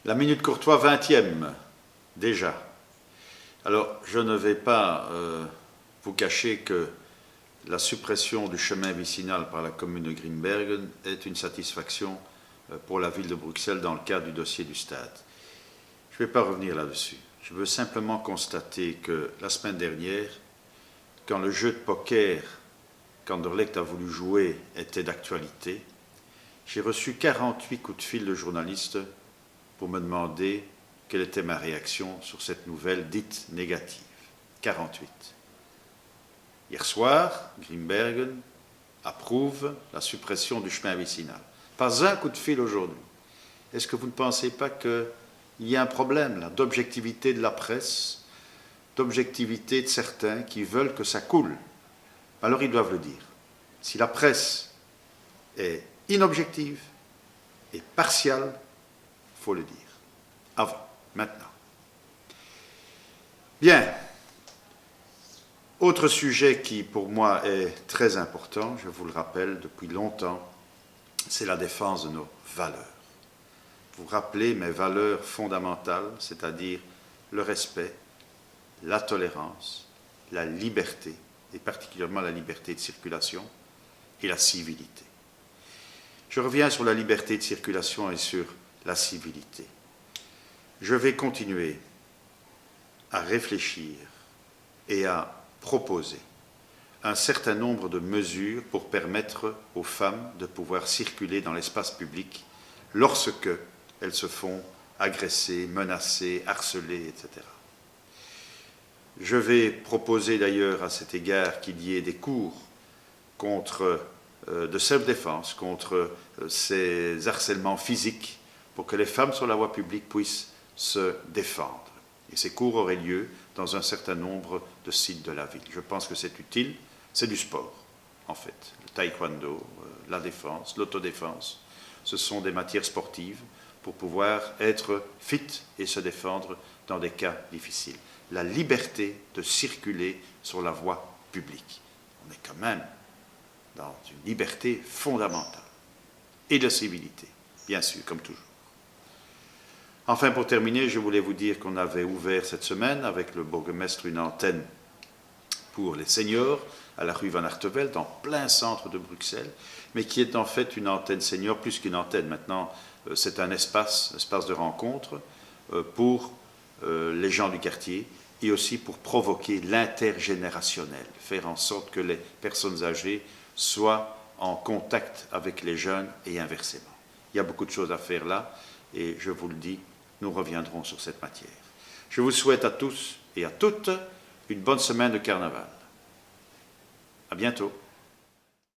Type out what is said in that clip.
La Minute Courtois 20e, déjà. Alors, je ne vais pas vous cacher que la suppression du chemin vicinal par la commune de Grimbergen est une satisfaction pour la ville de Bruxelles dans le cadre du dossier du stade. Je ne vais pas revenir là-dessus. Je veux simplement constater que la semaine dernière, quand le jeu de poker qu'Anderlecht a voulu jouer était d'actualité, j'ai reçu 48 coups de fil de journalistes pour me demander quelle était ma réaction sur cette nouvelle dite négative. 48. Hier soir, Grimbergen approuve la suppression du chemin vicinal. Pas un coup de fil aujourd'hui. Est-ce que vous ne pensez pas qu'il y a un problème là d'objectivité de la presse, d'objectivité de certains qui veulent que ça coule? Alors ils doivent le dire. Si la presse est inobjective et partiale, il faut le dire. Avant, maintenant. Bien. Autre sujet qui, pour moi, est très important, je vous le rappelle depuis longtemps, c'est la défense de nos valeurs. Vous rappelez mes valeurs fondamentales, c'est-à-dire le respect, la tolérance, la liberté, et particulièrement la liberté de circulation et la civilité. Je reviens sur la liberté de circulation et sur la civilité. Je vais continuer à réfléchir et à proposer un certain nombre de mesures pour permettre aux femmes de pouvoir circuler dans l'espace public lorsque elles se font agresser, menacer, harceler, etc. Je vais proposer d'ailleurs à cet égard qu'il y ait des cours de self-défense contre ces harcèlements physiques pour que les femmes sur la voie publique puissent se défendre. Et ces cours auraient lieu dans un certain nombre de sites de la ville. Je pense que c'est utile, c'est du sport, en fait. Le taekwondo, la défense, l'autodéfense, ce sont des matières sportives pour pouvoir être fit et se défendre dans des cas difficiles. La liberté de circuler sur la voie publique. On est quand même dans une liberté fondamentale. Et de civilité, bien sûr, comme toujours. Enfin, pour terminer, je voulais vous dire qu'on avait ouvert cette semaine avec le bourgmestre une antenne pour les seniors à la rue Van Artevelde, en plein centre de Bruxelles, mais qui est en fait une antenne senior plus qu'une antenne. Maintenant, c'est un espace de rencontre pour les gens du quartier et aussi pour provoquer l'intergénérationnel, faire en sorte que les personnes âgées soient en contact avec les jeunes et inversement. Il y a beaucoup de choses à faire là et je vous le dis, nous reviendrons sur cette matière. Je vous souhaite à tous et à toutes une bonne semaine de carnaval. À bientôt.